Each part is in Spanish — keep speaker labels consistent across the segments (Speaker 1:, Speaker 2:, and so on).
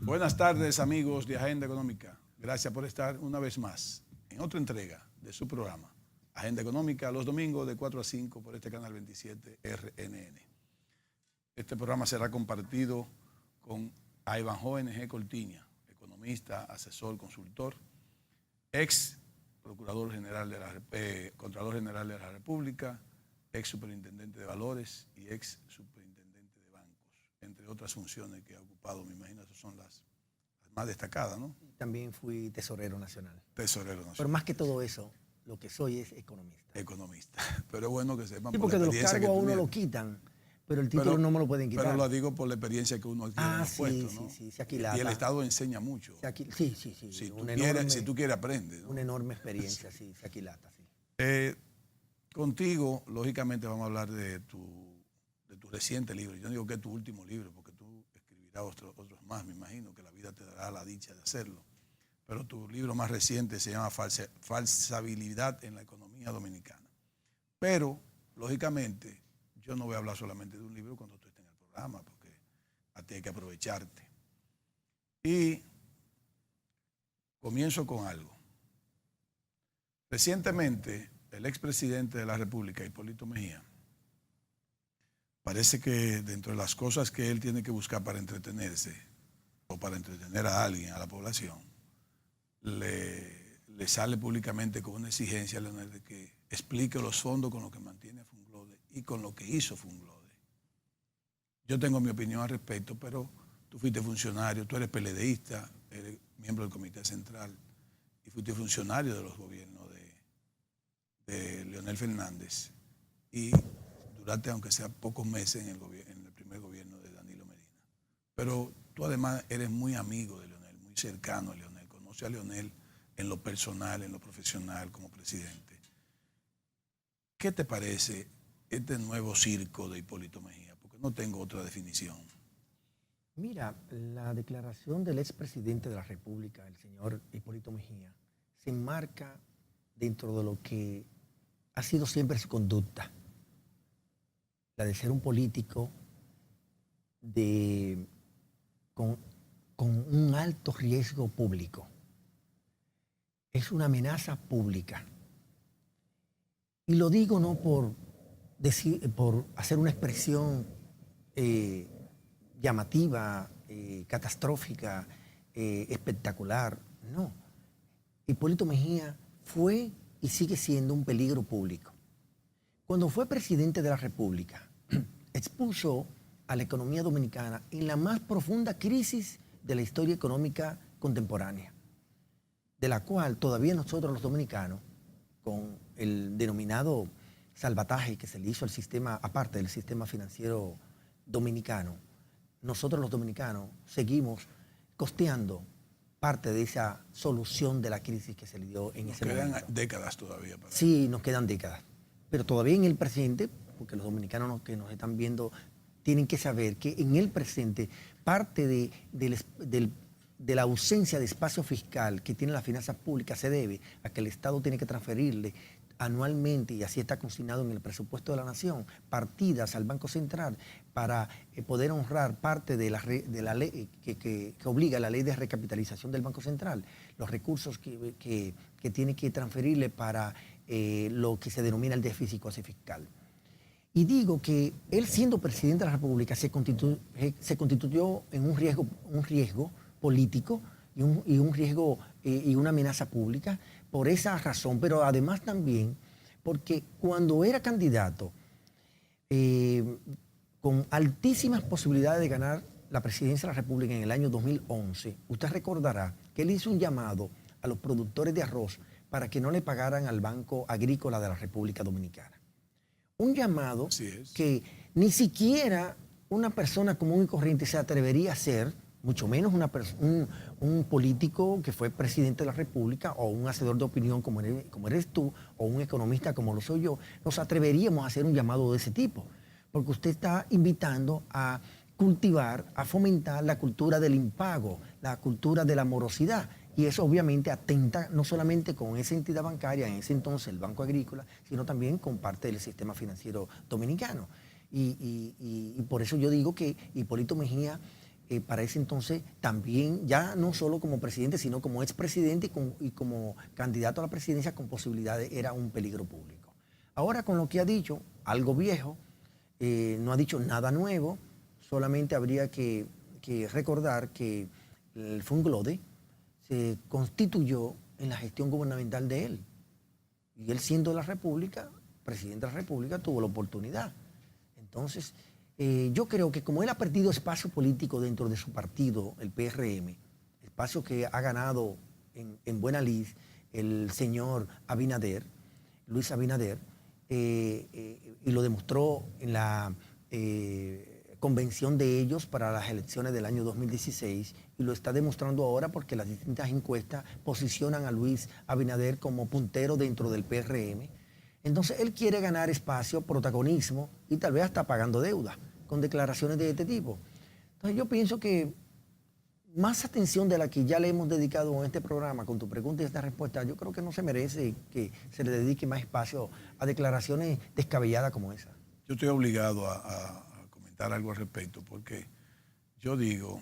Speaker 1: Buenas tardes, amigos de Agenda Económica. Gracias por estar una vez más en otra entrega de su programa, Agenda Económica, los domingos de 4 a 5 por este canal 27 RNN. Este programa será compartido con Ivanhoe N.G. Coltiña, economista, asesor, consultor, ex Procurador General Contralor General de la República, ex Superintendente de Valores y ex Superintendente de Bancos, entre otras funciones que ha ocupado, me imagino, esas son las más destacadas, ¿no?
Speaker 2: También fui tesorero nacional.
Speaker 1: Tesorero nacional.
Speaker 2: Pero más que todo eso, lo que soy es economista.
Speaker 1: Economista. Pero es bueno que sepan.
Speaker 2: Sí, porque de los cargos a uno lo quitan, pero el título no me lo pueden quitar.
Speaker 1: Pero lo digo por la experiencia que uno adquiere en los puestos, ¿no?
Speaker 2: Sí, se aquilata.
Speaker 1: Y el Estado enseña mucho.
Speaker 2: Sí.
Speaker 1: Si tú quieres, aprende, ¿no?
Speaker 2: Una enorme experiencia, sí, se aquilata, sí.
Speaker 1: Contigo, lógicamente, vamos a hablar de tu reciente libro. Yo no digo que es tu último libro, porque tú escribirás otros más, me imagino, que la vida te dará la dicha de hacerlo. Pero tu libro más reciente se llama Falsabilidad en la economía dominicana. Pero, lógicamente, yo no voy a hablar solamente de un libro cuando tú estés en el programa, porque a ti hay que aprovecharte. Y comienzo con algo. Recientemente, el expresidente de la República, Hipólito Mejía, parece que dentro de las cosas que él tiene que buscar para entretenerse, o para entretener a alguien, a la población, le sale públicamente con una exigencia, Leonel, de que explique los fondos con los que mantiene a Funglode y con lo que hizo Funglode. Yo tengo mi opinión al respecto, pero tú fuiste funcionario, tú eres PLDista, eres miembro del Comité Central y fuiste funcionario de los gobiernos de Leonel Fernández y duraste, aunque sea pocos meses, en el primer gobierno de Danilo Medina. Pero tú además eres muy amigo de Leonel, muy cercano a Leonel, conoce a Leonel en lo personal, en lo profesional, como presidente. ¿Qué te parece este nuevo circo de Hipólito Mejía? Porque no tengo otra definición.
Speaker 2: Mira, la declaración del expresidente de la República, el señor Hipólito Mejía, se enmarca dentro de lo que ha sido siempre su conducta, la de ser un político con un alto riesgo público. Es una amenaza pública. Y lo digo no por hacer una expresión llamativa, catastrófica, espectacular. No. Hipólito Mejía fue y sigue siendo un peligro público. Cuando fue presidente de la República, expuso a la economía dominicana en la más profunda crisis de la historia económica contemporánea, de la cual todavía nosotros los dominicanos, con el denominado salvataje que se le hizo al sistema, aparte del sistema financiero dominicano, nosotros los dominicanos seguimos costeando parte de esa solución de la crisis que se le dio en ese momento.
Speaker 1: Nos quedan décadas todavía.
Speaker 2: Sí, nos quedan décadas. Pero todavía en el presente, porque los dominicanos que nos están viendo tienen que saber que en el presente parte de la ausencia de espacio fiscal que tiene la finanza pública se debe a que el Estado tiene que transferirle anualmente, y así está consignado en el presupuesto de la Nación, partidas al Banco Central para poder honrar parte de la ley que obliga la ley de recapitalización del Banco Central, los recursos que tiene que transferirle para lo que se denomina el déficit cuasi fiscal. Y digo que él, siendo presidente de la República, se constituyó en un riesgo político y un riesgo y una amenaza pública por esa razón, pero además también porque cuando era candidato con altísimas posibilidades de ganar la presidencia de la República en el año 2011, usted recordará que él hizo un llamado a los productores de arroz para que no le pagaran al Banco Agrícola de la República Dominicana. Un llamado que ni siquiera una persona común y corriente se atrevería a hacer, mucho menos un político que fue presidente de la República o un hacedor de opinión como eres tú o un economista como lo soy yo, nos atreveríamos a hacer un llamado de ese tipo, porque usted está invitando a cultivar, a fomentar la cultura del impago, la cultura de la morosidad. Y eso obviamente atenta no solamente con esa entidad bancaria, en ese entonces el Banco Agrícola, sino también con parte del sistema financiero dominicano. Y por eso yo digo que Hipólito Mejía para ese entonces también, ya no solo como presidente, sino como expresidente y como candidato a la presidencia con posibilidades, era un peligro público. Ahora con lo que ha dicho, algo viejo, no ha dicho nada nuevo, solamente habría que recordar que el Funglode se constituyó en la gestión gubernamental de él. Y él, siendo de la República, presidente de la República, tuvo la oportunidad. Entonces, yo creo que como él ha perdido espacio político dentro de su partido, el PRM, espacio que ha ganado en buena lid el señor Abinader, Luis Abinader, y lo demostró en la convención de ellos para las elecciones del año 2016, y lo está demostrando ahora porque las distintas encuestas posicionan a Luis Abinader como puntero dentro del PRM. Entonces él quiere ganar espacio, protagonismo y tal vez hasta pagando deuda con declaraciones de este tipo. Entonces yo pienso que más atención de la que ya le hemos dedicado en este programa con tu pregunta y esta respuesta, yo creo que no se merece que se le dedique más espacio a declaraciones descabelladas como esa.
Speaker 1: Yo estoy obligado a comentar algo al respecto, porque yo digo,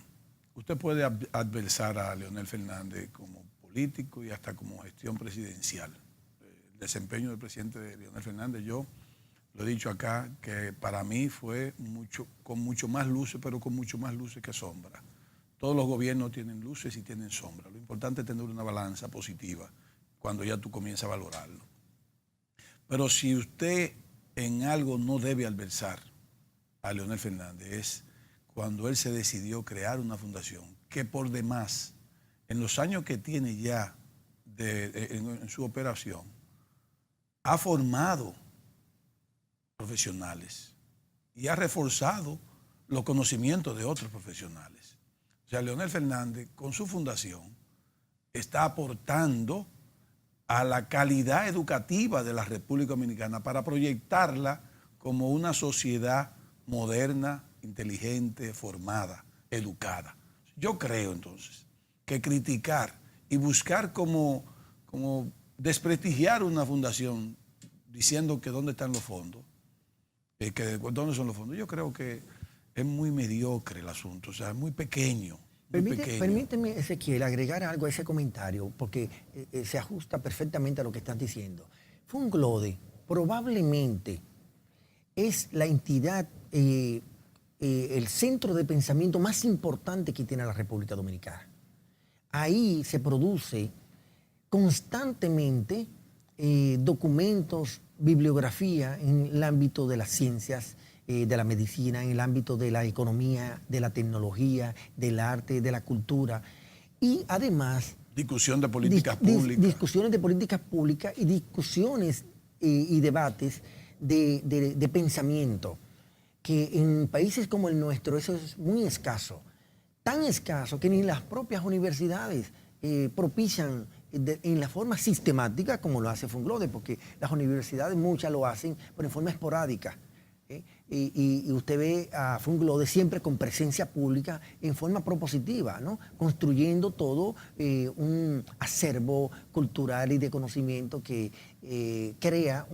Speaker 1: usted puede adversar a Leonel Fernández como político y hasta como gestión presidencial. El desempeño del presidente de Leonel Fernández, yo lo he dicho acá, que para mí fue con mucho más luces, pero con mucho más luces que sombra. Todos los gobiernos tienen luces y tienen sombras. Lo importante es tener una balanza positiva cuando ya tú comienzas a valorarlo. Pero si usted en algo no debe adversar a Leonel Fernández, es cuando él se decidió crear una fundación que por demás, en los años que tiene ya en su operación, ha formado profesionales y ha reforzado los conocimientos de otros profesionales. O sea, Leonel Fernández, con su fundación, está aportando a la calidad educativa de la República Dominicana para proyectarla como una sociedad moderna, inteligente, formada, educada. Yo creo entonces que criticar y buscar como desprestigiar una fundación diciendo que dónde están los fondos, que dónde son los fondos, yo creo que es muy mediocre el asunto, o sea, es muy pequeño.
Speaker 2: Permíteme, Ezequiel, agregar algo a ese comentario, porque se ajusta perfectamente a lo que estás diciendo. Funglode probablemente es la entidad, el centro de pensamiento más importante que tiene la República Dominicana. Ahí se produce constantemente documentos, bibliografía en el ámbito de las ciencias, de la medicina, en el ámbito de la economía, de la tecnología, del arte, de la cultura. Y además...
Speaker 1: Discusión de políticas públicas.
Speaker 2: Discusiones de políticas públicas y discusiones y debates de pensamiento, que en países como el nuestro eso es muy escaso. Tan escaso que ni las propias universidades propician en la forma sistemática como lo hace Funglode, porque las universidades muchas lo hacen, pero en forma esporádica. Y usted ve a Funglode siempre con presencia pública en forma propositiva, ¿no? Construyendo todo un acervo cultural y de conocimiento que crea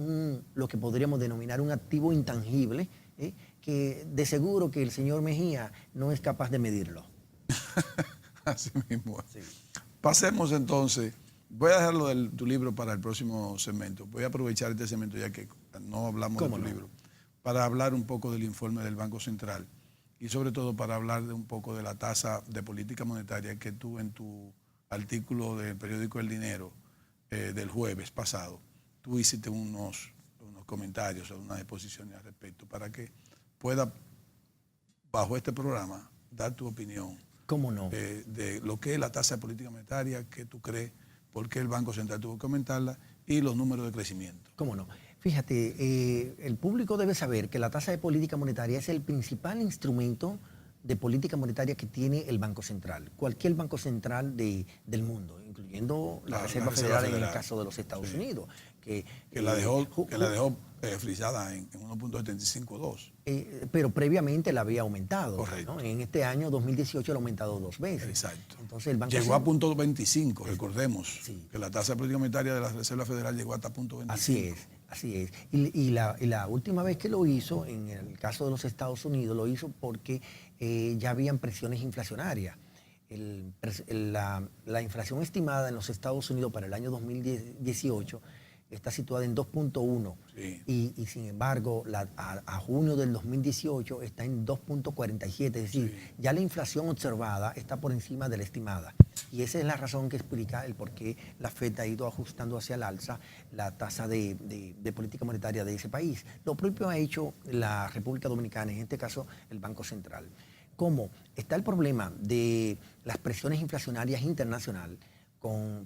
Speaker 2: lo que podríamos denominar un activo intangible, que de seguro que el señor Mejía no es capaz de medirlo.
Speaker 1: Así mismo.
Speaker 2: Sí.
Speaker 1: Pasemos entonces. Voy a dejarlo de tu libro para el próximo segmento. Voy a aprovechar este segmento ya que no hablamos de tu libro, para hablar un poco del informe del Banco Central y sobre todo para hablar de un poco de la tasa de política monetaria que tú en tu artículo del periódico El Dinero del jueves pasado, tú hiciste unos comentarios, unas exposiciones al respecto, para que pueda, bajo este programa, dar tu opinión.
Speaker 2: ¿Cómo no?
Speaker 1: De lo que es la tasa de política monetaria, qué tú crees, por qué el Banco Central tuvo que aumentarla y los números de crecimiento.
Speaker 2: ¿Cómo no? Fíjate, el público debe saber que la tasa de política monetaria es el principal instrumento de política monetaria que tiene el Banco Central. Cualquier banco central del mundo, incluyendo la Reserva Federal en el caso de los Estados Unidos. Que
Speaker 1: la dejó frisada en 1.75-2.
Speaker 2: Pero previamente la había aumentado.
Speaker 1: Correcto.
Speaker 2: ¿No? En este año 2018 la ha aumentado 2 veces.
Speaker 1: Exacto.
Speaker 2: Entonces, el Banco
Speaker 1: llegó a 0.25, recordemos,
Speaker 2: sí,
Speaker 1: que la tasa de política monetaria de la Reserva Federal llegó hasta 0.25.
Speaker 2: Así es. Así es. Y la última vez que lo hizo, en el caso de los Estados Unidos, lo hizo porque ya habían presiones inflacionarias. La inflación estimada en los Estados Unidos para el año 2018 está situada en 2.1
Speaker 1: Sí.
Speaker 2: y sin embargo a junio del 2018 está en 2.47, es decir,
Speaker 1: Sí.
Speaker 2: ya la inflación observada está por encima de la estimada. Y esa es la razón que explica el por qué la FED ha ido ajustando hacia el alza la tasa de política monetaria de ese país. Lo propio ha hecho la República Dominicana, en este caso el Banco Central. Como está el problema de las presiones inflacionarias internacionales,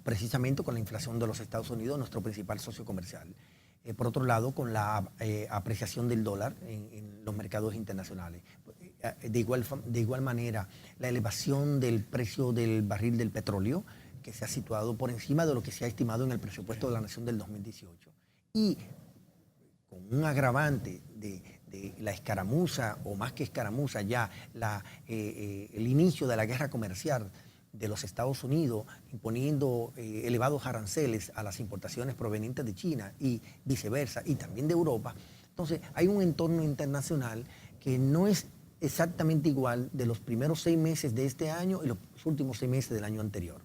Speaker 2: precisamente con la inflación de los Estados Unidos, nuestro principal socio comercial. Por otro lado, con la apreciación del dólar en los mercados internacionales. De igual manera, la elevación del precio del barril del petróleo, que se ha situado por encima de lo que se ha estimado en el presupuesto de la Nación del 2018. Y con un agravante de la escaramuza, o más que escaramuza, ya el inicio de la guerra comercial de los Estados Unidos imponiendo elevados aranceles a las importaciones provenientes de China y viceversa, y también de Europa. Entonces, hay un entorno internacional que no es exactamente igual de los primeros 6 meses de este año y los últimos 6 meses del año anterior.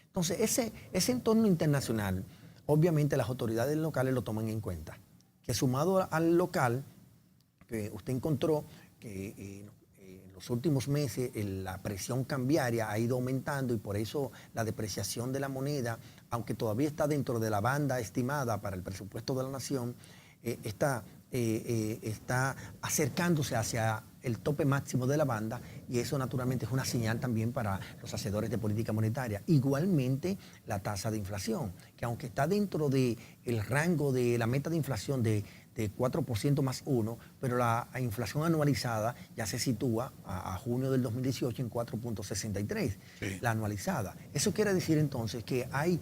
Speaker 2: Entonces, ese entorno internacional, obviamente las autoridades locales lo toman en cuenta. Que sumado al local, que usted encontró que en los últimos meses la presión cambiaria ha ido aumentando y por eso la depreciación de la moneda, aunque todavía está dentro de la banda estimada para el presupuesto de la nación, está acercándose hacia el tope máximo de la banda, y eso naturalmente es una señal también para los hacedores de política monetaria. Igualmente la tasa de inflación, que aunque está dentro del rango de la meta de inflación de 4% más 1, pero la inflación anualizada ya se sitúa a junio del 2018 en 4.63, sí, la anualizada. Eso quiere decir entonces que hay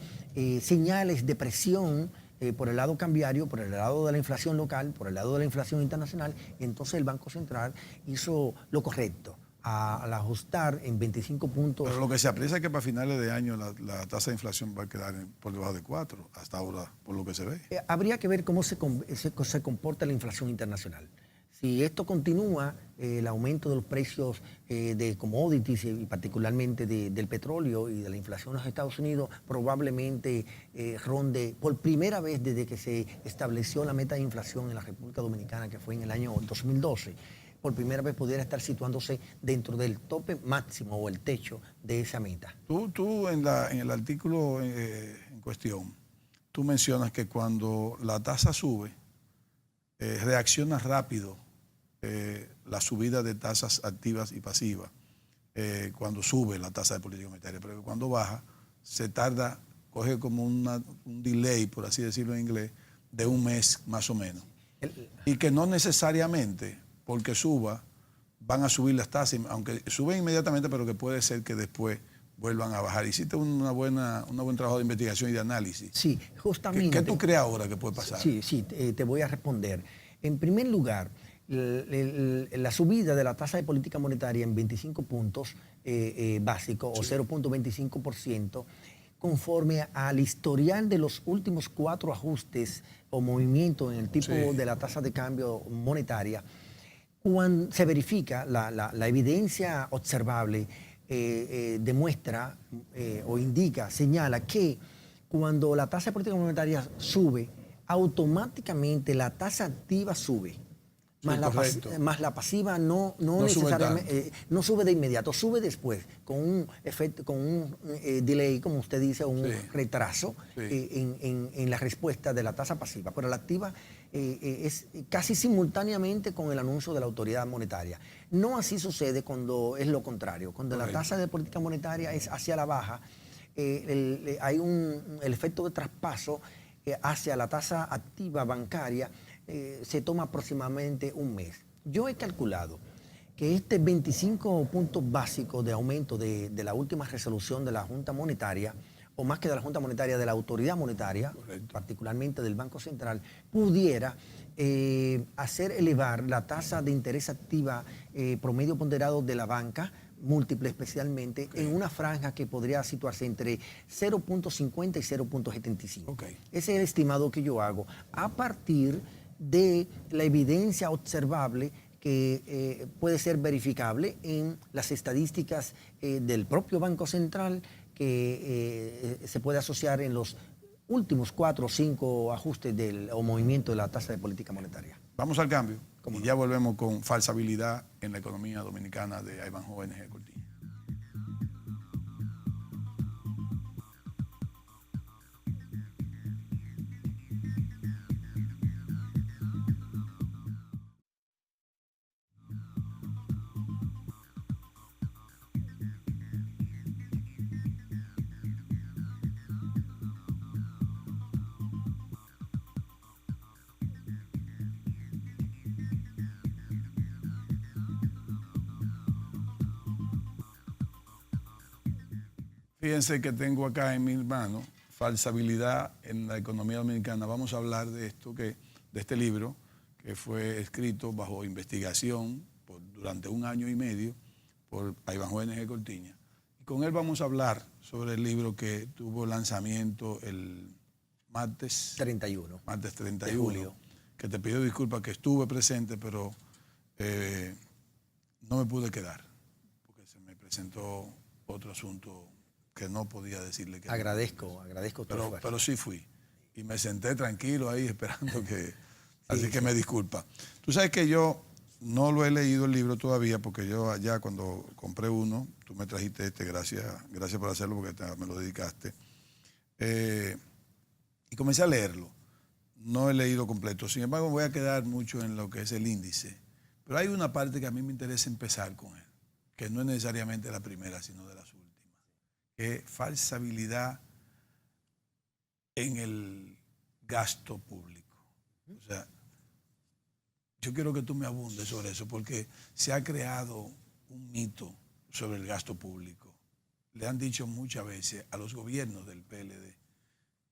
Speaker 2: señales de presión por el lado cambiario, por el lado de la inflación local, por el lado de la inflación internacional, y entonces el Banco Central hizo lo correcto al ajustar en 25 puntos.
Speaker 1: Pero lo que se aprecia es que para finales de año la tasa de inflación va a quedar por debajo de 4, hasta ahora, por lo que se ve.
Speaker 2: Habría que ver cómo se comporta la inflación internacional. Si esto continúa, el aumento de los precios de commodities y particularmente del petróleo y de la inflación en los Estados Unidos probablemente ronde por primera vez desde que se estableció la meta de inflación en la República Dominicana, que fue en el año 2012, por primera vez pudiera estar situándose dentro del tope máximo o el techo de esa meta.
Speaker 1: Tú en el artículo en cuestión, tú mencionas que cuando la tasa sube, reacciona rápido la subida de tasas activas y pasivas cuando sube la tasa de política monetaria, pero cuando baja se tarda, coge como un delay, por así decirlo en inglés, de un mes más o menos. Y que no necesariamente porque suba van a subir las tasas, aunque suben inmediatamente, pero que puede ser que después vuelvan a bajar. Hiciste un buen trabajo de investigación y de análisis.
Speaker 2: Sí, justamente.
Speaker 1: ¿Qué tú crees ahora que puede pasar?
Speaker 2: Sí, te voy a responder. En primer lugar, la subida de la tasa de política monetaria en 25 puntos básicos, sí, o 0.25%, conforme al historial de los últimos 4 ajustes o movimientos en el tipo, sí, de la tasa de cambio monetaria, cuando se verifica la evidencia observable, demuestra o indica, señala que cuando la tasa de política monetaria sube, automáticamente la tasa activa sube. Sí, más la pasiva no necesariamente no sube de inmediato, sube después, con un efecto, con un delay, como usted dice, un sí, retraso, sí, en la respuesta de la tasa pasiva. Pero la activa es casi simultáneamente con el anuncio de la autoridad monetaria. No así sucede cuando es lo contrario. Cuando la tasa de política monetaria es hacia la baja, hay el efecto de traspaso hacia la tasa activa bancaria. Se toma aproximadamente un mes. Yo he calculado que este 25 puntos básicos de aumento de la última resolución de la Junta Monetaria, o más que de la Junta Monetaria, de la Autoridad Monetaria, correcto, particularmente del Banco Central, pudiera hacer elevar la tasa de interés activa promedio ponderado de la banca múltiple especialmente, en una franja que podría situarse entre 0.50 y 0.75. Ese es el estimado que yo hago a partir de la evidencia observable que puede ser verificable en las estadísticas del propio Banco Central, que se puede asociar en los últimos 4 o 5 ajustes o movimiento de la tasa de política monetaria.
Speaker 1: Vamos al cambio y ya volvemos con falsabilidad en la economía dominicana de Ivanhoe Energía Cortiña. Fíjense que tengo acá en mis manos falsabilidad en la economía dominicana. Vamos a hablar de esto, de este libro que fue escrito bajo investigación durante 1 año y medio por Ivanhoe Energía Cortiña. Y con él vamos a hablar sobre el libro que tuvo lanzamiento el martes 31
Speaker 2: de julio.
Speaker 1: Que te pido disculpas que estuve presente, pero no me pude quedar porque se me presentó otro asunto que no podía decirle que
Speaker 2: agradezco
Speaker 1: pero sí fui y me senté tranquilo ahí esperando que así que me disculpa. Tú sabes que yo no lo he leído el libro todavía porque yo allá cuando compré uno, tú me trajiste gracias por hacerlo porque me lo dedicaste, y comencé a leerlo. No he leído completo, sin embargo voy a quedar mucho en lo que es el índice, pero hay una parte que a mí me interesa empezar con él, que no es necesariamente la primera sino de las últimas. Falsabilidad en el gasto público. O sea, yo quiero que tú me abundes sobre eso porque se ha creado un mito sobre el gasto público. Le han dicho muchas veces a los gobiernos del PLD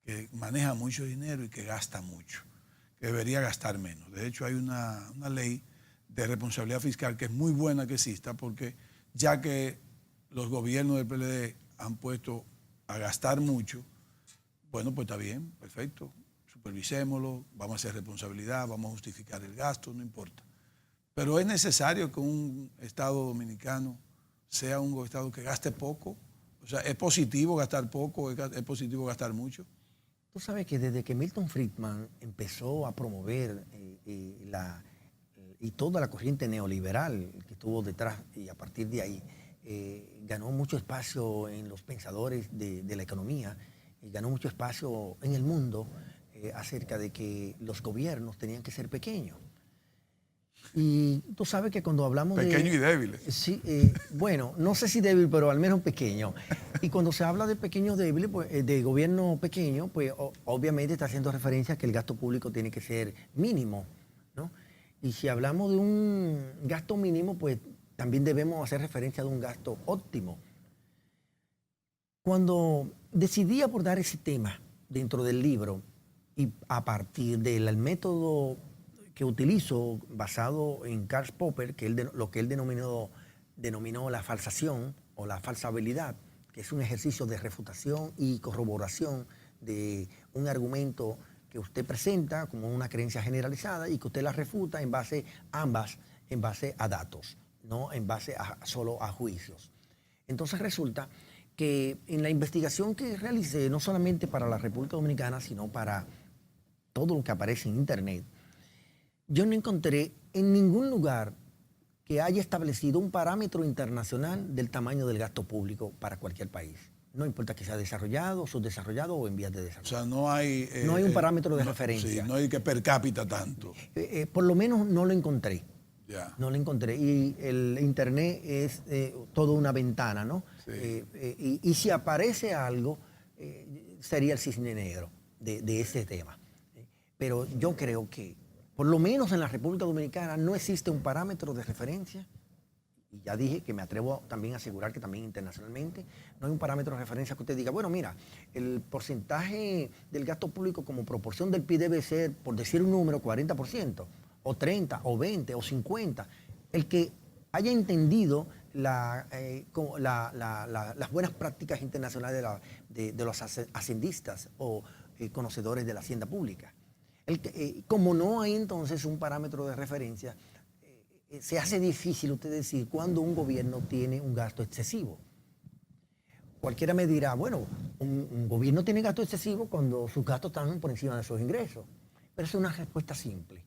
Speaker 1: que maneja mucho dinero y que gasta mucho, que debería gastar menos. De hecho, hay una ley de responsabilidad fiscal que es muy buena que exista porque ya que los gobiernos del PLD han puesto a gastar mucho, bueno, pues está bien, perfecto, supervisémoslo, vamos a hacer responsabilidad, vamos a justificar el gasto, no importa. Pero es necesario que un Estado dominicano sea un Estado que gaste poco. O sea, ¿es positivo gastar poco? ¿Es positivo gastar mucho?
Speaker 2: Tú sabes que desde que Milton Friedman empezó a promover y toda la corriente neoliberal que estuvo detrás y a partir de ahí, ganó mucho espacio en los pensadores de la economía, ganó mucho espacio en el mundo acerca de que los gobiernos tenían que ser pequeños. Y tú sabes que cuando hablamos
Speaker 1: pequeños y débiles.
Speaker 2: Sí, bueno, no sé si débil, pero al menos pequeño. Y cuando se habla de pequeños débiles, pues, de gobierno pequeño, pues obviamente está haciendo referencia a que el gasto público tiene que ser mínimo, ¿no? Y si hablamos de un gasto mínimo, pues también debemos hacer referencia de un gasto óptimo. Cuando decidí abordar ese tema dentro del libro y a partir del método que utilizo basado en Karl Popper, que lo que él denominó la falsación o la falsabilidad, que es un ejercicio de refutación y corroboración de un argumento que usted presenta como una creencia generalizada y que usted la refuta en base a datos, no en base solo a juicios. Entonces resulta que en la investigación que realicé, no solamente para la República Dominicana, sino para todo lo que aparece en Internet, yo no encontré en ningún lugar que haya establecido un parámetro internacional del tamaño del gasto público para cualquier país. No importa que sea desarrollado, subdesarrollado o en vías de desarrollo.
Speaker 1: O sea, no hay
Speaker 2: un parámetro de referencia.
Speaker 1: Sí, no hay que per cápita tanto.
Speaker 2: Por lo menos no lo encontré.
Speaker 1: Yeah.
Speaker 2: No lo encontré. Y el Internet es toda una ventana, ¿no?
Speaker 1: Sí.
Speaker 2: Y si aparece algo, sería el cisne negro de ese tema. Pero yo creo que, por lo menos en la República Dominicana, no existe un parámetro de referencia. Y ya dije que me atrevo también a asegurar que también internacionalmente no hay un parámetro de referencia que usted diga, bueno, mira, el porcentaje del gasto público como proporción del PIB debe ser, por decir un número, 40%, o 30%, o 20%, o 50%. El que haya entendido las buenas prácticas internacionales de los hacendistas o conocedores de la hacienda pública. Como no hay entonces un parámetro de referencia, se hace difícil usted decir cuándo un gobierno tiene un gasto excesivo. Cualquiera me dirá, bueno, un gobierno tiene gasto excesivo cuando sus gastos están por encima de sus ingresos. Pero es una respuesta simple.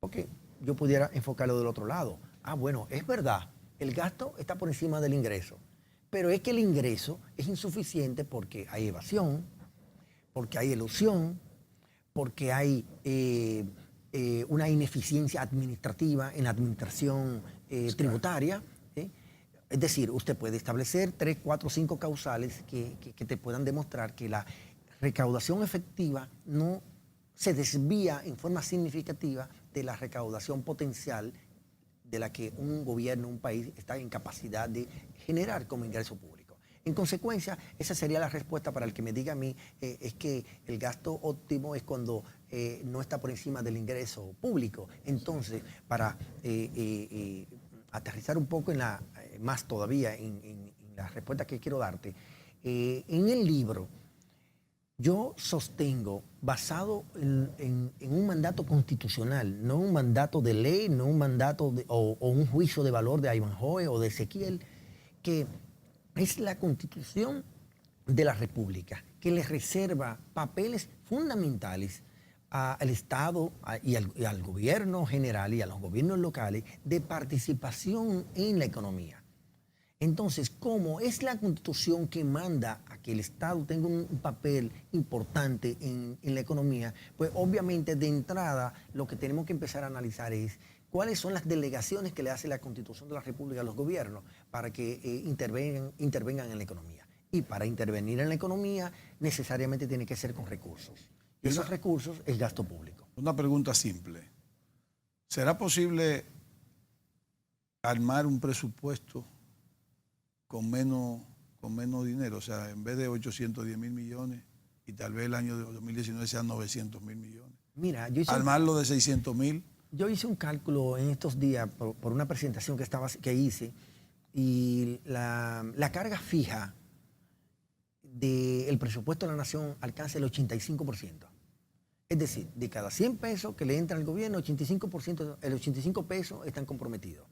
Speaker 2: Porque yo pudiera enfocarlo del otro lado. Bueno, es verdad, el gasto está por encima del ingreso. Pero es que el ingreso es insuficiente porque hay evasión, porque hay elusión, porque hay una ineficiencia administrativa en la administración tributaria. Es decir, usted puede establecer 3, 4, 5 causales que te puedan demostrar que la recaudación efectiva no se desvía en forma significativa de la recaudación potencial de la que un gobierno, un país está en capacidad de generar como ingreso público. En consecuencia, esa sería la respuesta para el que me diga a mí es que el gasto óptimo es cuando no está por encima del ingreso público. Entonces, para aterrizar un poco más todavía en la respuesta que quiero darte, en el libro yo sostengo, basado en un mandato constitucional, no un mandato de ley, no un mandato o un juicio de valor de Ivanhoe o de Ezequiel, que es la Constitución de la República, que le reserva papeles fundamentales al Estado y al gobierno general y a los gobiernos locales de participación en la economía. Entonces, como es la Constitución que manda a que el Estado tenga un papel importante en la economía, pues obviamente de entrada lo que tenemos que empezar a analizar es cuáles son las delegaciones que le hace la Constitución de la República a los gobiernos para que intervengan en la economía. Y para intervenir en la economía necesariamente tiene que ser con recursos. Y esos recursos es gasto público.
Speaker 1: Una pregunta simple. ¿Será posible armar un presupuesto con menos dinero? O sea, en vez de 810.000 millones y tal vez el año de 2019 sean 900.000 millones.
Speaker 2: Mira,
Speaker 1: armarlo de 600.000.
Speaker 2: Yo hice un cálculo en estos días por una presentación que hice y la carga fija del presupuesto de la nación alcanza el 85%. Es decir, de cada 100 pesos que le entra al gobierno, 85%, el 85 pesos están comprometidos.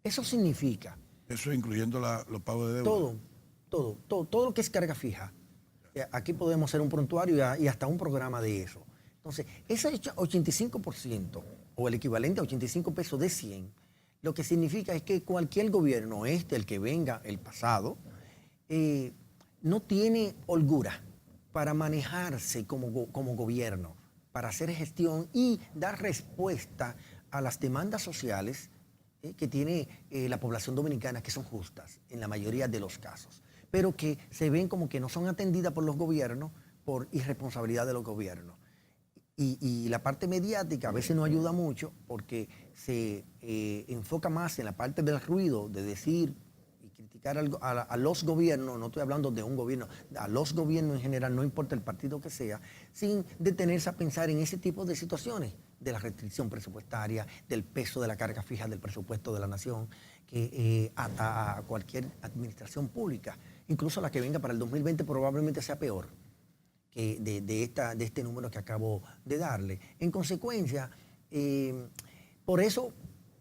Speaker 2: Eso significa...
Speaker 1: Eso incluyendo los pagos de deuda.
Speaker 2: Todo lo que es carga fija. Aquí podemos hacer un prontuario y hasta un programa de eso. Entonces, ese 85% o el equivalente a 85 pesos de 100, lo que significa es que cualquier gobierno, el que venga, el pasado, no tiene holgura para manejarse como gobierno, para hacer gestión y dar respuesta a las demandas sociales que tiene la población dominicana, que son justas en la mayoría de los casos, pero que se ven como que no son atendidas por los gobiernos por irresponsabilidad de los gobiernos. Y la parte mediática a veces no ayuda mucho porque se enfoca más en la parte del ruido, de decir y criticar a los gobiernos, no estoy hablando de un gobierno, a los gobiernos en general, no importa el partido que sea, sin detenerse a pensar en ese tipo de situaciones, de la restricción presupuestaria, del peso de la carga fija del presupuesto de la nación, que ata a cualquier administración pública, incluso la que venga para el 2020 probablemente sea peor que de este número que acabo de darle. En consecuencia, por eso,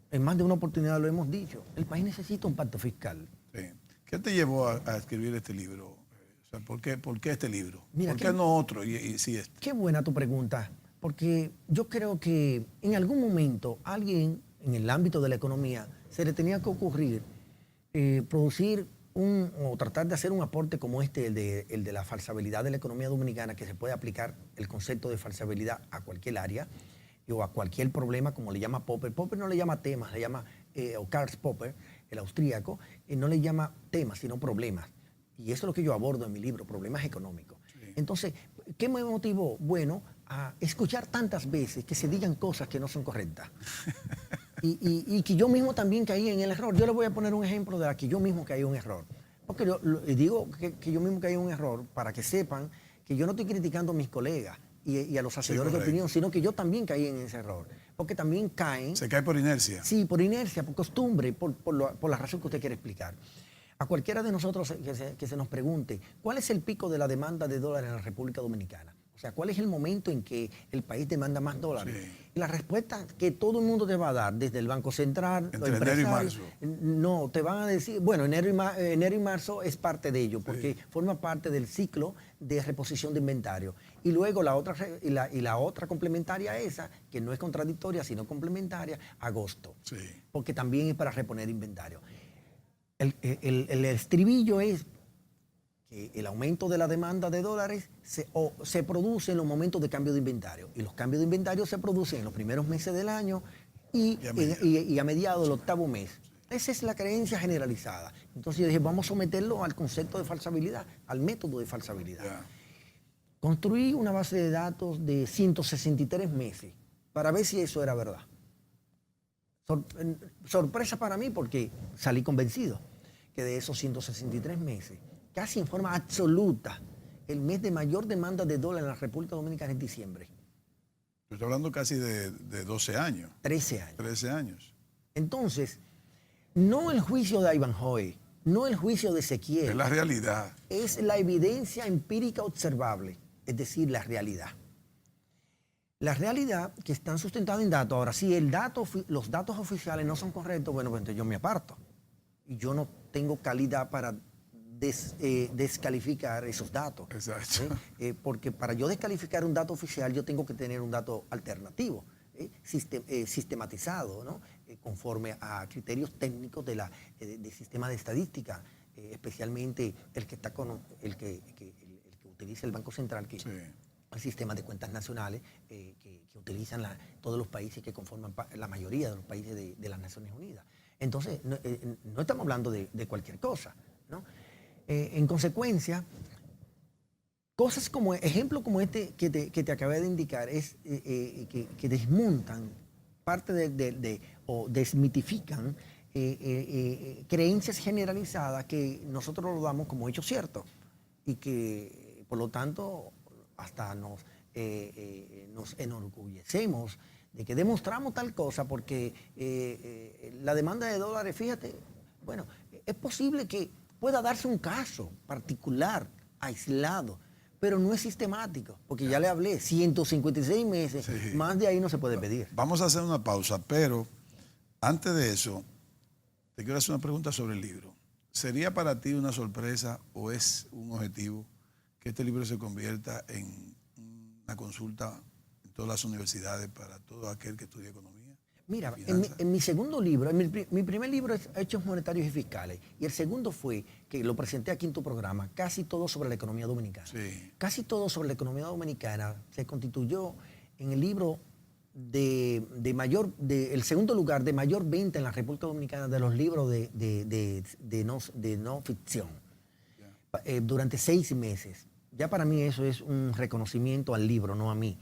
Speaker 2: en más de una oportunidad lo hemos dicho, el país necesita un pacto fiscal.
Speaker 1: Sí. ¿Qué te llevó a escribir este libro? O sea, ¿por qué este libro?
Speaker 2: Mira,
Speaker 1: ¿por qué no otro y sí este?
Speaker 2: Qué buena tu pregunta, porque yo creo que en algún momento alguien en el ámbito de la economía se le tenía que ocurrir producir o tratar de hacer un aporte como este, el de la falsabilidad de la economía dominicana, que se puede aplicar el concepto de falsabilidad a cualquier área o a cualquier problema, como le llama Popper. Popper no le llama temas, le llama, o Karl Popper, el austríaco, no le llama temas, sino problemas. Y eso es lo que yo abordo en mi libro, problemas económicos. Sí. Entonces, ¿qué me motivó? Bueno, a escuchar tantas veces que se digan cosas que no son correctas. Y que yo mismo también caí en el error. Yo le voy a poner un ejemplo de la que yo mismo caí en un error. Porque digo que yo mismo caí en un error para que sepan que yo no estoy criticando a mis colegas. y a los hacedores de opinión, sino que yo también caí en ese error. Porque también caen...
Speaker 1: Se cae por inercia.
Speaker 2: Sí, por inercia, por costumbre, por la razón que usted quiere explicar. A cualquiera de nosotros que se nos pregunte, ¿cuál es el pico de la demanda de dólares en la República Dominicana? O sea, ¿cuál es el momento en que el país demanda más dólares?
Speaker 1: Sí.
Speaker 2: Y la respuesta que todo el mundo te va a dar, desde el Banco Central,
Speaker 1: entre enero y marzo.
Speaker 2: No, te van a decir, bueno, enero y marzo es parte de ello, porque forma parte del ciclo de reposición de inventario. Y luego la otra complementaria a esa, que no es contradictoria, sino complementaria, agosto.
Speaker 1: Sí.
Speaker 2: Porque también es para reponer inventario. El estribillo es que el aumento de la demanda de dólares se produce en los momentos de cambio de inventario. Y los cambios de inventario se producen en los primeros meses del año y a mediados del octavo mes. Esa es la creencia generalizada. Entonces yo dije, vamos a someterlo al concepto de falsabilidad, al método de falsabilidad.
Speaker 1: Ya.
Speaker 2: Construí una base de datos de 163 meses para ver si eso era verdad. Sorpresa para mí porque salí convencido que de esos 163 meses, casi en forma absoluta, el mes de mayor demanda de dólares en la República Dominicana es diciembre.
Speaker 1: Estoy hablando casi de 12 años.
Speaker 2: 13 años.
Speaker 1: 13 años.
Speaker 2: Entonces, no el juicio de Ivanhoe, no el juicio de Ezequiel.
Speaker 1: Es la realidad.
Speaker 2: Es la evidencia empírica observable, es decir, la realidad. La realidad que están sustentadas en datos. Ahora, si los datos oficiales no son correctos, bueno, pues entonces yo me aparto. Y yo no tengo calidad para descalificar esos datos.
Speaker 1: Exacto.
Speaker 2: Porque para yo descalificar un dato oficial, yo tengo que tener un dato alternativo, sistematizado, ¿no? Conforme a criterios técnicos de sistema de estadística, especialmente el que utiliza el Banco Central, que el sistema de cuentas nacionales que utilizan todos los países que conforman la mayoría de los países de las Naciones Unidas. Entonces, no estamos hablando de cualquier cosa, ¿no? En consecuencia, ejemplos como este que te acabé de indicar, que desmontan parte o desmitifican creencias generalizadas que nosotros lo damos como hecho cierto y que, por lo tanto, hasta nos enorgullecemos de que demostramos tal cosa porque la demanda de dólares, fíjate, bueno, es posible que pueda darse un caso particular, aislado, pero no es sistemático, porque ya le hablé, 156 meses, más de ahí no se puede pedir.
Speaker 1: Vamos a hacer una pausa, pero antes de eso, te quiero hacer una pregunta sobre el libro. ¿Sería para ti una sorpresa o es un objetivo que este libro se convierta en una consulta en todas las universidades para todo aquel que estudie economía?
Speaker 2: Mira, en mi segundo libro, mi primer libro es Hechos Monetarios y Fiscales, y el segundo fue, que lo presenté aquí en tu programa, casi todo sobre la economía dominicana.
Speaker 1: Sí.
Speaker 2: Casi todo sobre la economía dominicana se constituyó en el libro el segundo lugar de mayor venta en la República Dominicana de los libros de no ficción, durante 6 meses. Ya para mí eso es un reconocimiento al libro, no a mí.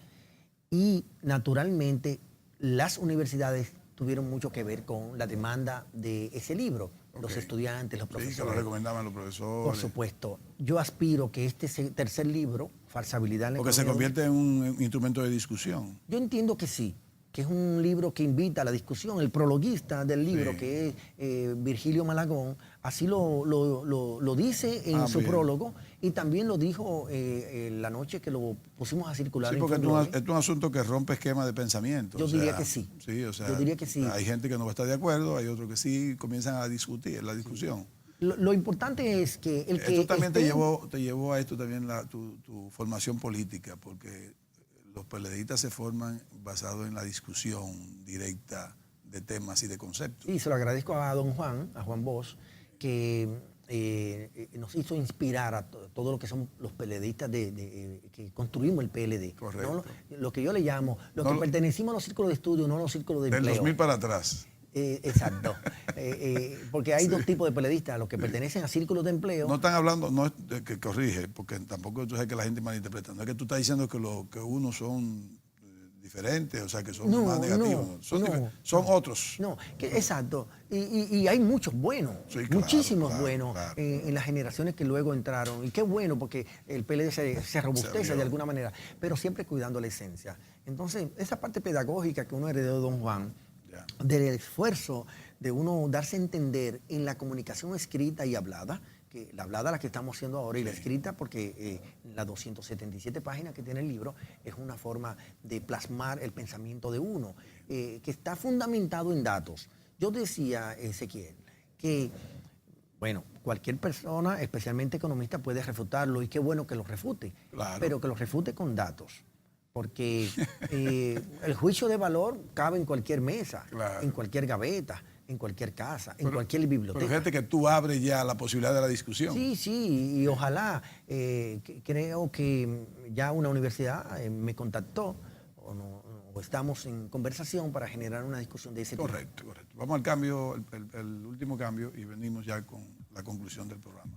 Speaker 2: Y naturalmente las universidades tuvieron mucho que ver con la demanda de ese libro. Los estudiantes, los profesores.
Speaker 1: Sí, que lo recomendaban los profesores.
Speaker 2: Por supuesto. Yo aspiro que este tercer libro, Falsabilidad en la
Speaker 1: Porque se convierte en un instrumento de discusión.
Speaker 2: Yo entiendo que sí, que es un libro que invita a la discusión. El prologuista del libro, que es Virgilio Malagón, así lo dice en su prólogo, y también lo dijo la noche que lo pusimos a circular.
Speaker 1: Sí, porque es un asunto que rompe esquemas de pensamiento.
Speaker 2: Yo diría que sí.
Speaker 1: Sí, o sea,
Speaker 2: yo diría que sí.
Speaker 1: Hay gente que no va a estar de acuerdo, hay otros que sí comienzan a discutir, la discusión.
Speaker 2: Lo importante es que el que...
Speaker 1: Esto también te llevó a esto también tu formación política, porque los PLDistas se forman basados en la discusión directa de temas y de conceptos.
Speaker 2: Sí, se lo agradezco a don Juan, a Juan Bosch, que nos hizo inspirar a todo lo que son los PLDistas que construimos el PLD.
Speaker 1: Correcto.
Speaker 2: ¿No? Lo que yo le llamo, que pertenecimos a los círculos de estudio, no a los círculos de empleo.
Speaker 1: Del 2000 para atrás.
Speaker 2: Exacto. Porque hay dos tipos de PLDistas, los que pertenecen a círculos de empleo.
Speaker 1: No están hablando, no es de que corrige, porque tampoco tú sabes que la gente malinterpreta. No es que tú estás diciendo que unos son diferentes, o sea, que son
Speaker 2: No,
Speaker 1: más negativos.
Speaker 2: no,
Speaker 1: Son,
Speaker 2: no,
Speaker 1: son otros.
Speaker 2: No, exacto. Y hay muchos buenos,
Speaker 1: Sí, claro,
Speaker 2: muchísimos
Speaker 1: claro,
Speaker 2: buenos
Speaker 1: claro.
Speaker 2: En las generaciones que luego entraron. Y qué bueno, porque el PLD se robustece
Speaker 1: vio.
Speaker 2: de alguna manera, pero siempre cuidando la esencia. Entonces, esa parte pedagógica que uno heredó de don Juan,
Speaker 1: Ya.
Speaker 2: del esfuerzo de uno darse a entender en la comunicación escrita y hablada, que la hablada la que estamos haciendo ahora y la escrita porque las 277 páginas que tiene el libro es una forma de plasmar el pensamiento de uno, que está fundamentado en datos. Yo decía, Ezequiel, que, bueno, cualquier persona, especialmente economista, puede refutarlo y qué bueno que lo refute,
Speaker 1: Claro.
Speaker 2: pero que lo refute con datos. Porque el juicio de valor cabe en cualquier mesa,
Speaker 1: Claro.
Speaker 2: en cualquier gaveta, en cualquier casa, en cualquier biblioteca.
Speaker 1: Pero fíjate que tú abres ya la posibilidad de la discusión.
Speaker 2: Sí, sí, y ojalá, creo que ya una universidad me contactó o estamos en conversación para generar una discusión de ese tipo.
Speaker 1: Correcto, correcto. Vamos al cambio, el último cambio, y venimos ya con la conclusión del programa.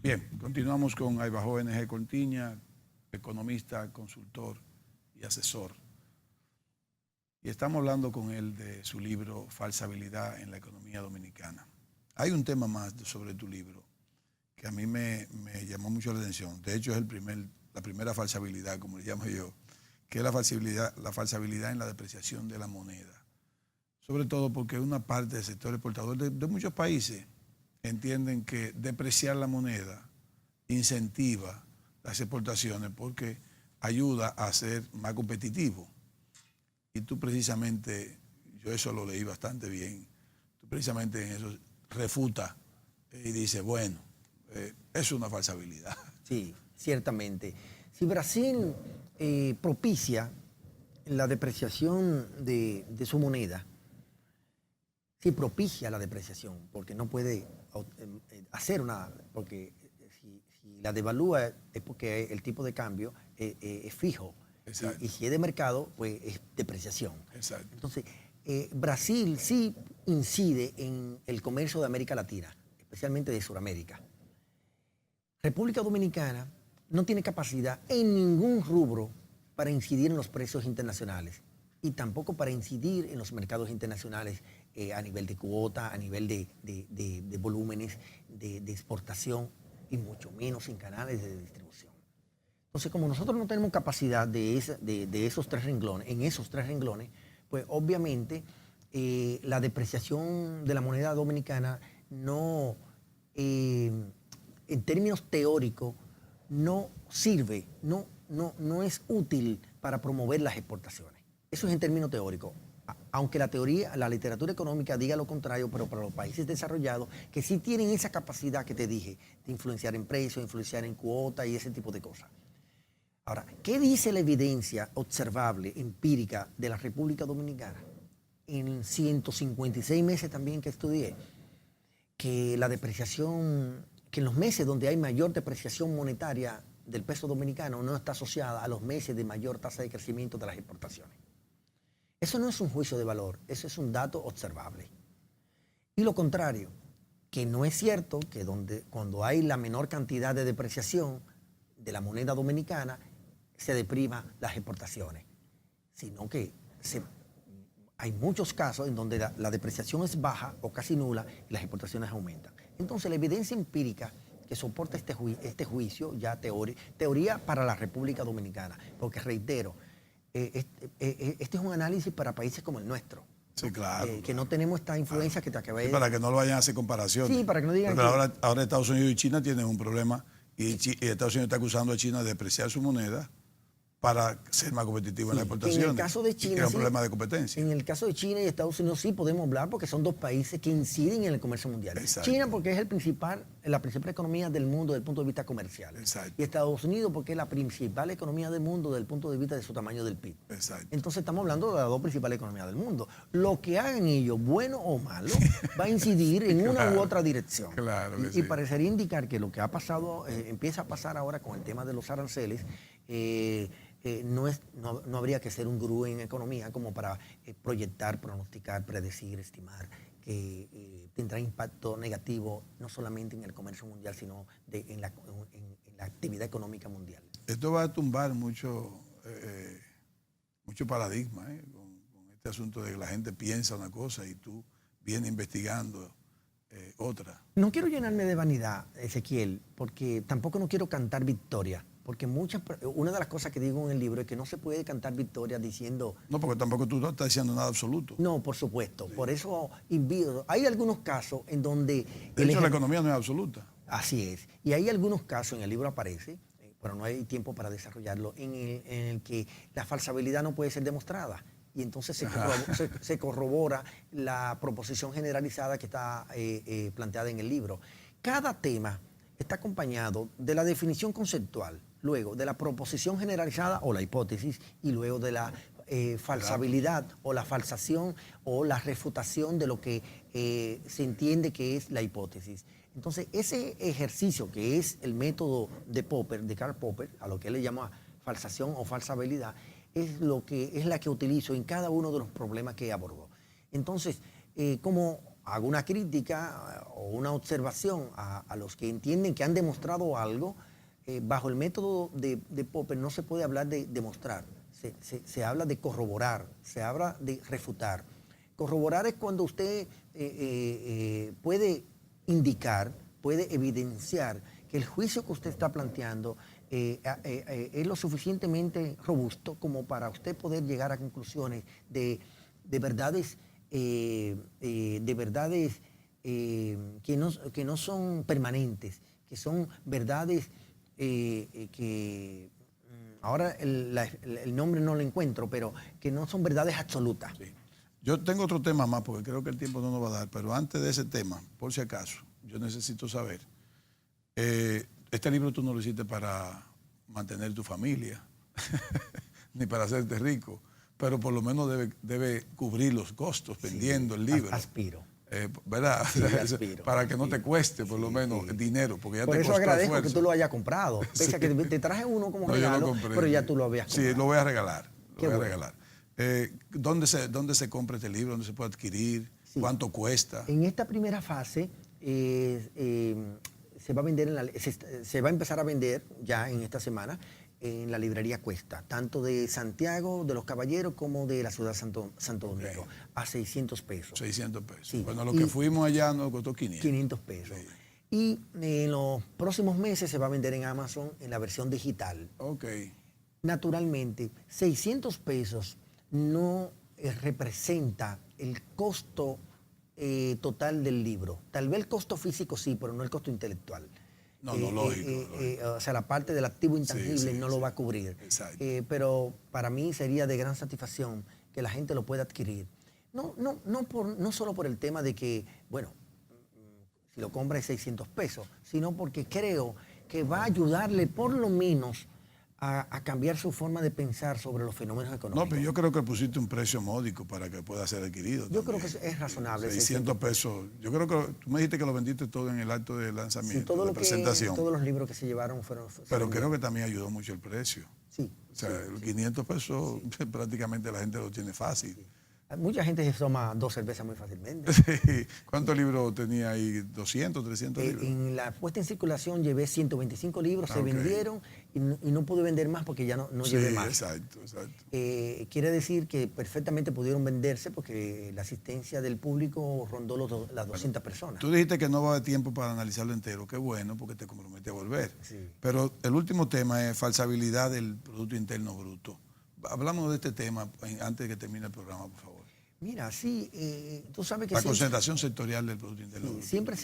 Speaker 1: Bien, continuamos con Aibajó NG Contiña, economista, consultor y asesor. Y estamos hablando con él de su libro Falsabilidad en la economía dominicana. Hay un tema más sobre tu libro que a mí me llamó mucho la atención. De hecho, es la primera falsabilidad, como le llamo yo, que es la falsabilidad en la depreciación de la moneda. Sobre todo porque una parte del sector exportador de muchos países entienden que depreciar la moneda incentiva las exportaciones porque ayuda a ser más competitivo. Y tú precisamente, yo eso lo leí bastante bien, tú precisamente en eso refuta y dices, bueno, es una falsabilidad.
Speaker 2: Sí, ciertamente. Si Brasil propicia la depreciación de su moneda, si propicia la depreciación, porque no puede hacer una, porque si la devalúa es porque el tipo de cambio es fijo. Y si es de mercado, pues es depreciación.
Speaker 1: Exacto.
Speaker 2: Entonces, Brasil sí incide en el comercio de América Latina, especialmente de Sudamérica. República Dominicana no tiene capacidad en ningún rubro para incidir en los precios internacionales y tampoco para incidir en los mercados internacionales a nivel de cuota, a nivel de volúmenes de exportación y mucho menos en canales de distribución. Entonces, como nosotros no tenemos capacidad de esos tres renglones, en esos tres renglones, pues obviamente la depreciación de la moneda dominicana no, en términos teóricos, no sirve, no es útil para promover las exportaciones. Eso es en términos teóricos. Aunque la literatura económica diga lo contrario, pero para los países desarrollados, que sí tienen esa capacidad que te dije, de influenciar en precios, influenciar en cuotas y ese tipo de cosas. Ahora, ¿qué dice la evidencia observable, empírica de la República Dominicana? En 156 meses también que estudié, que la depreciación, que en los meses donde hay mayor depreciación monetaria del peso dominicano no está asociada a los meses de mayor tasa de crecimiento de las exportaciones. Eso no es un juicio de valor, eso es un dato observable. Y lo contrario, que no es cierto que cuando hay la menor cantidad de depreciación de la moneda dominicana, se deprima las exportaciones, sino que hay muchos casos en donde la depreciación es baja o casi nula y las exportaciones aumentan. Entonces, la evidencia empírica que soporta este juicio, ya teoría para la República Dominicana, porque reitero, este es un análisis para países como el nuestro.
Speaker 1: Sí, claro.
Speaker 2: Que no tenemos esta influencia que te acabé de
Speaker 1: decir. Para que no lo vayan a hacer comparaciones.
Speaker 2: Sí, para que no digan
Speaker 1: Pero ahora Estados Unidos y China tienen un problema y Estados Unidos está acusando a China de depreciar su moneda para ser más competitivo en
Speaker 2: Sí,
Speaker 1: las exportaciones.
Speaker 2: en el caso de China,
Speaker 1: que es un
Speaker 2: sí,
Speaker 1: problema de competencia.
Speaker 2: en el caso de China y Estados Unidos sí podemos hablar porque son dos países que inciden en el comercio mundial.
Speaker 1: Exacto.
Speaker 2: China porque es la principal economía del mundo desde el punto de vista comercial.
Speaker 1: Exacto.
Speaker 2: Y Estados Unidos porque es la principal economía del mundo desde el punto de vista de su tamaño del PIB.
Speaker 1: Exacto.
Speaker 2: Entonces estamos hablando de las dos principales economías del mundo. Lo que hagan ellos, bueno o malo, va a incidir en una
Speaker 1: Claro,
Speaker 2: u otra dirección.
Speaker 1: claro que
Speaker 2: Y
Speaker 1: sí.
Speaker 2: parecería indicar que lo que ha pasado, empieza a pasar ahora con el tema de los aranceles, no habría que ser un gurú en economía como para proyectar, pronosticar, predecir, estimar que tendrá impacto negativo no solamente en el comercio mundial, sino en la actividad económica mundial.
Speaker 1: Esto va a tumbar mucho paradigma con este asunto de que la gente piensa una cosa y tú vienes investigando otra.
Speaker 2: No quiero llenarme de vanidad, Ezequiel, porque tampoco no quiero cantar victoria. Porque una de las cosas que digo en el libro es que no se puede cantar victoria diciendo...
Speaker 1: No, porque tampoco tú no estás diciendo nada absoluto.
Speaker 2: No, por supuesto. Sí. Por eso invito... Hay algunos casos en donde...
Speaker 1: De hecho, la economía no es absoluta.
Speaker 2: Así es. Y hay algunos casos, en el libro aparece, pero no hay tiempo para desarrollarlo, en el que la falsabilidad no puede ser demostrada. Y entonces se corrobora la proposición generalizada que está planteada en el libro. Cada tema está acompañado de la definición conceptual, luego de la proposición generalizada o la hipótesis, y luego de la falsabilidad o la falsación o la refutación de lo que se entiende que es la hipótesis. Entonces, ese ejercicio que es el método de Popper, de Karl Popper, a lo que él le llama falsación o falsabilidad, es la que utilizo en cada uno de los problemas que abordó. Entonces, como hago una crítica o una observación a los que entienden que han demostrado algo, bajo el método de Popper no se puede hablar de demostrar, se habla de corroborar, se habla de refutar. Corroborar es cuando usted puede indicar, puede evidenciar que el juicio que usted está planteando es lo suficientemente robusto como para usted poder llegar a conclusiones de verdades que no son permanentes, que son verdades que ahora el nombre no lo encuentro, pero que no son verdades absolutas.
Speaker 1: Sí. Yo tengo otro tema más porque creo que el tiempo no nos va a dar, pero antes de ese tema, por si acaso, yo necesito saber, este libro tú no lo hiciste para mantener tu familia, ni para hacerte rico, pero por lo menos debe cubrir los costos vendiendo el libro.
Speaker 2: Aspiro.
Speaker 1: ¿Verdad?
Speaker 2: Sí, aspiro,
Speaker 1: para que no te cueste por lo menos dinero, porque ya
Speaker 2: por
Speaker 1: te
Speaker 2: eso
Speaker 1: costó
Speaker 2: agradezco
Speaker 1: esfuerzo.
Speaker 2: que tú lo hayas comprado, pese a que te traje uno como regalo, pero ya tú lo habías comprado.
Speaker 1: Sí, lo voy a regalar.
Speaker 2: Qué bueno.
Speaker 1: ¿Dónde se compra este libro? ¿Dónde se puede adquirir? Sí. ¿Cuánto cuesta?
Speaker 2: En esta primera fase se va a empezar a vender ya en esta semana en la librería Cuesta, tanto de Santiago de los Caballeros como de la ciudad de Santo Domingo, a 600 pesos.
Speaker 1: 600 pesos.
Speaker 2: Sí.
Speaker 1: Bueno, lo que fuimos allá nos costó 500.
Speaker 2: 500 pesos. Sí. Y en los próximos meses se va a vender en Amazon en la versión digital.
Speaker 1: Ok.
Speaker 2: Naturalmente, 600 pesos no representa el costo total del libro. Tal vez el costo físico sí, pero no el costo intelectual.
Speaker 1: No, lógico.
Speaker 2: O sea, la parte del activo intangible no lo va a cubrir. Pero para mí sería de gran satisfacción que la gente lo pueda adquirir. No solo por el tema de que, bueno, si lo compra es 600 pesos, sino porque creo que va a ayudarle por lo menos a cambiar su forma de pensar sobre los fenómenos económicos.
Speaker 1: No, pero yo creo que pusiste un precio módico para que pueda ser adquirido.
Speaker 2: Yo creo que es razonable.
Speaker 1: 600 pesos. Yo creo que tú me dijiste que lo vendiste todo en el acto de lanzamiento,
Speaker 2: sí,
Speaker 1: de presentación.
Speaker 2: Todos los libros que se llevaron fueron...
Speaker 1: Pero creo que también ayudó mucho el precio.
Speaker 2: Sí.
Speaker 1: O sea, 500 pesos prácticamente la gente lo tiene fácil.
Speaker 2: Sí. Mucha gente se toma 2 cervezas muy fácilmente.
Speaker 1: Sí. ¿Cuántos libros tenía ahí? ¿200, 300 libros?
Speaker 2: En la puesta en circulación llevé 125 libros, se vendieron y no pude vender más porque ya no llevé más.
Speaker 1: Exacto.
Speaker 2: Quiere decir que perfectamente pudieron venderse porque la asistencia del público rondó las 200 personas.
Speaker 1: Tú dijiste que no va a haber tiempo para analizarlo entero. Qué bueno, porque te compromete a volver.
Speaker 2: Sí.
Speaker 1: Pero el último tema es falsabilidad del Producto Interno Bruto. Hablamos de este tema antes de que termine el programa, por favor.
Speaker 2: Mira, sí, tú sabes que...
Speaker 1: La concentración sectorial del Producto Interno Bruto.
Speaker 2: Siempre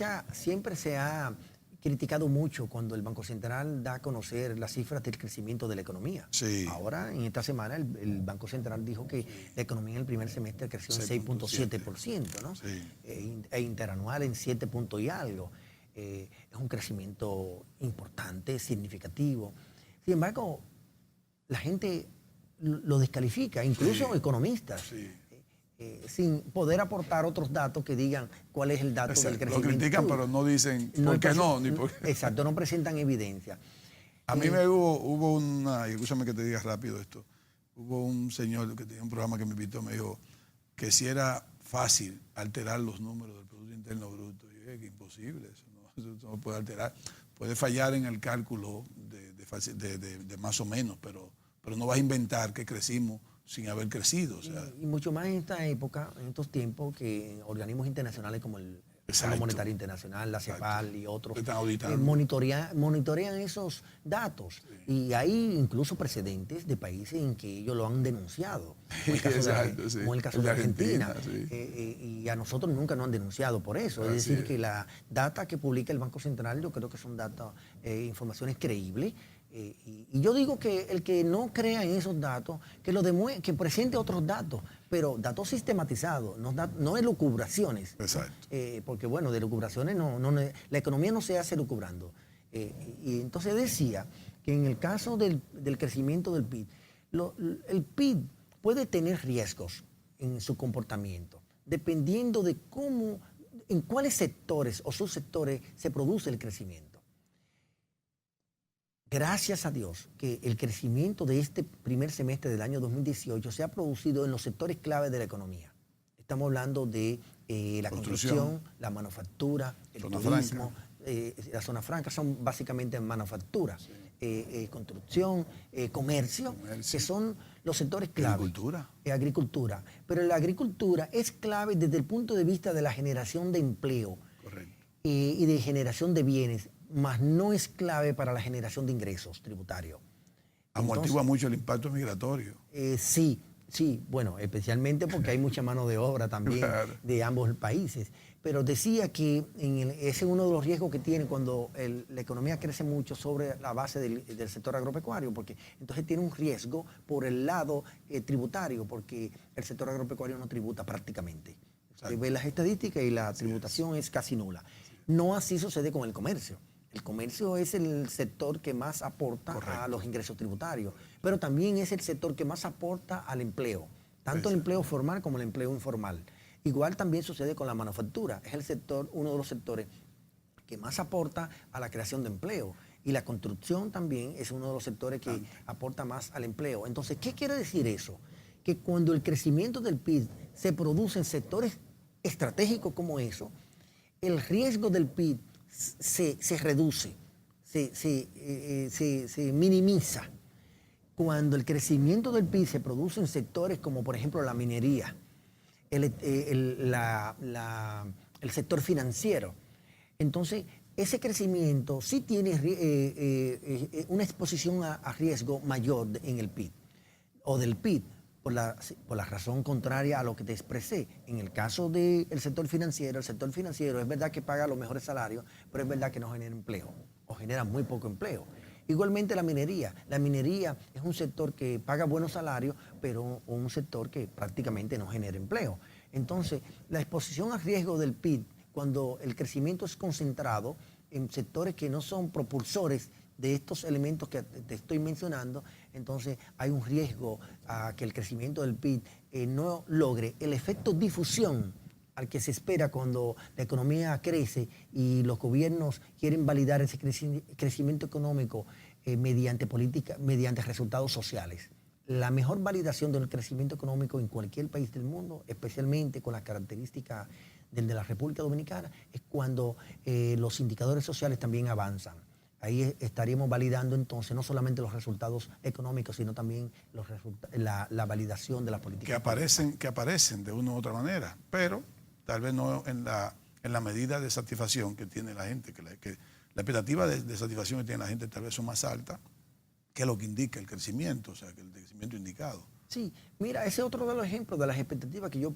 Speaker 2: se ha criticado mucho cuando el Banco Central da a conocer las cifras del crecimiento de la economía.
Speaker 1: Sí.
Speaker 2: Ahora, en esta semana, el Banco Central dijo que la economía en el primer semestre creció en 6.7%, ¿no?
Speaker 1: Sí.
Speaker 2: E interanual en 7 puntos y algo. Es un crecimiento importante, significativo. Sin embargo, la gente lo descalifica, incluso economistas.
Speaker 1: Sí.
Speaker 2: Sin poder aportar otros datos que digan cuál es el dato del crecimiento.
Speaker 1: Lo critican, pero no dicen por qué no. Ni por qué.
Speaker 2: Exacto, no presentan evidencia.
Speaker 1: A mí me hubo una, y escúchame que te diga rápido esto, hubo un señor que tenía un programa que me invitó, me dijo que si era fácil alterar los números del Producto Interno Bruto. Y yo dije que imposible, eso no puede alterar. Puede fallar en el cálculo de más o menos, pero no vas a inventar que crecimos sin haber crecido. O sea.
Speaker 2: Y mucho más en esta época, en estos tiempos, que organismos internacionales como el Fondo Monetario Internacional, la CEPAL y otros monitorean esos datos. Sí. Y hay incluso precedentes de países en que ellos lo han denunciado, como el caso de Argentina. Sí. Y a nosotros nunca nos han denunciado por eso. Es decir, que la data que publica el Banco Central, yo creo que son datos, informaciones creíbles. Y yo digo que el que no crea en esos datos, que presente otros datos, pero datos sistematizados, no elucubraciones.
Speaker 1: Exacto.
Speaker 2: Porque bueno, de elucubraciones la economía no se hace elucubrando. Y entonces decía que en el caso del crecimiento del PIB, el PIB puede tener riesgos en su comportamiento, dependiendo de en cuáles sectores o subsectores se produce el crecimiento. Gracias a Dios que el crecimiento de este primer semestre del año 2018 se ha producido en los sectores clave de la economía. Estamos hablando de la construcción, la manufactura, el turismo, la zona franca son básicamente manufactura, construcción, comercio, que son los sectores clave. Agricultura. Pero la agricultura es clave desde el punto de vista de la generación de empleo.
Speaker 1: Correcto.
Speaker 2: Y de generación de bienes, más no es clave para la generación de ingresos tributarios.
Speaker 1: Amortigua mucho el impacto migratorio.
Speaker 2: Sí, bueno, especialmente porque hay mucha mano de obra también de ambos países. Pero decía que ese es uno de los riesgos que tiene cuando la economía crece mucho sobre la base del sector agropecuario, porque entonces tiene un riesgo por el lado tributario, porque el sector agropecuario no tributa prácticamente. Usted ve las estadísticas y la tributación es casi nula. No así sucede con el comercio. El comercio es el sector que más aporta a los ingresos tributarios, pero también es el sector que más aporta al empleo, tanto el empleo formal como el empleo informal. Igual también sucede con la manufactura, es uno de los sectores que más aporta a la creación de empleo. Y la construcción también es uno de los sectores que aporta más al empleo. Entonces, ¿qué quiere decir eso? Que cuando el crecimiento del PIB se produce en sectores estratégicos como eso, el riesgo del PIB se reduce, se minimiza. Cuando el crecimiento del PIB se produce en sectores como por ejemplo la minería, el sector financiero, entonces ese crecimiento sí tiene una exposición a riesgo mayor en el PIB o del PIB. Por la razón contraria a lo que te expresé. En el caso del sector financiero es verdad que paga los mejores salarios, pero es verdad que no genera empleo, o genera muy poco empleo. Igualmente la minería. La minería es un sector que paga buenos salarios, pero un sector que prácticamente no genera empleo. Entonces, la exposición a riesgo del PIB, cuando el crecimiento es concentrado en sectores que no son propulsores de estos elementos que te estoy mencionando, entonces hay un riesgo a que el crecimiento del PIB no logre el efecto difusión al que se espera cuando la economía crece y los gobiernos quieren validar ese crecimiento económico mediante resultados sociales. La mejor validación del crecimiento económico en cualquier país del mundo, especialmente con las características del de la República Dominicana, es cuando los indicadores sociales también avanzan. Ahí estaríamos validando entonces no solamente los resultados económicos, sino también la validación de la política.
Speaker 1: Que aparecen de una u otra manera, pero tal vez no en la medida de satisfacción que tiene la gente, que la expectativa de satisfacción que tiene la gente tal vez son más altas que lo que indica el crecimiento, o sea, que el crecimiento indicado.
Speaker 2: Sí, mira, ese es otro de los ejemplos de las expectativas que yo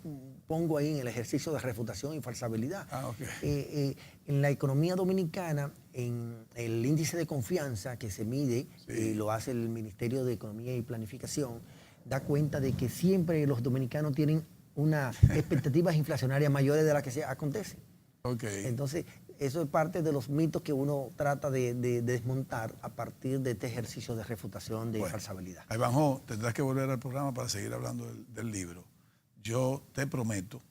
Speaker 2: pongo ahí en el ejercicio de refutación y falsabilidad.
Speaker 1: Ah, ok.
Speaker 2: En la economía dominicana, en el índice de confianza que se mide,
Speaker 1: Sí.
Speaker 2: lo hace el Ministerio de Economía y Planificación, da cuenta de que siempre los dominicanos tienen unas expectativas inflacionarias mayores de las que se acontecen.
Speaker 1: Ok.
Speaker 2: Entonces, eso es parte de los mitos que uno trata de desmontar a partir de este ejercicio de refutación de
Speaker 1: Bueno,
Speaker 2: falsabilidad.
Speaker 1: Ivanhoe, tendrás que volver al programa para seguir hablando del libro. Yo te prometo,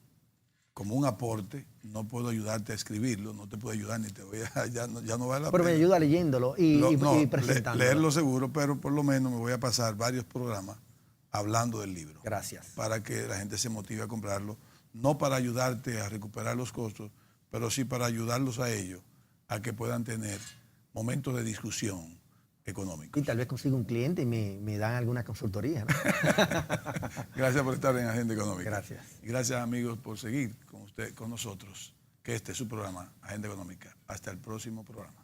Speaker 1: como un aporte, no puedo ayudarte a escribirlo, no te puedo ayudar ni te voy a, ya no vale la
Speaker 2: Pero me
Speaker 1: pena.
Speaker 2: ayuda leyéndolo y presentándolo.
Speaker 1: Leerlo seguro, pero por lo menos me voy a pasar varios programas hablando del libro.
Speaker 2: Gracias.
Speaker 1: Para que la gente se motive a comprarlo, no para ayudarte a recuperar los costos, pero sí para ayudarlos a ellos a que puedan tener momentos de discusión económicos.
Speaker 2: Y tal vez consiga un cliente y me dan alguna consultoría, ¿no?
Speaker 1: Gracias por estar en Agenda Económica.
Speaker 2: Gracias.
Speaker 1: Y gracias, amigos, por seguir con nosotros, que este es su programa, Agenda Económica. Hasta el próximo programa.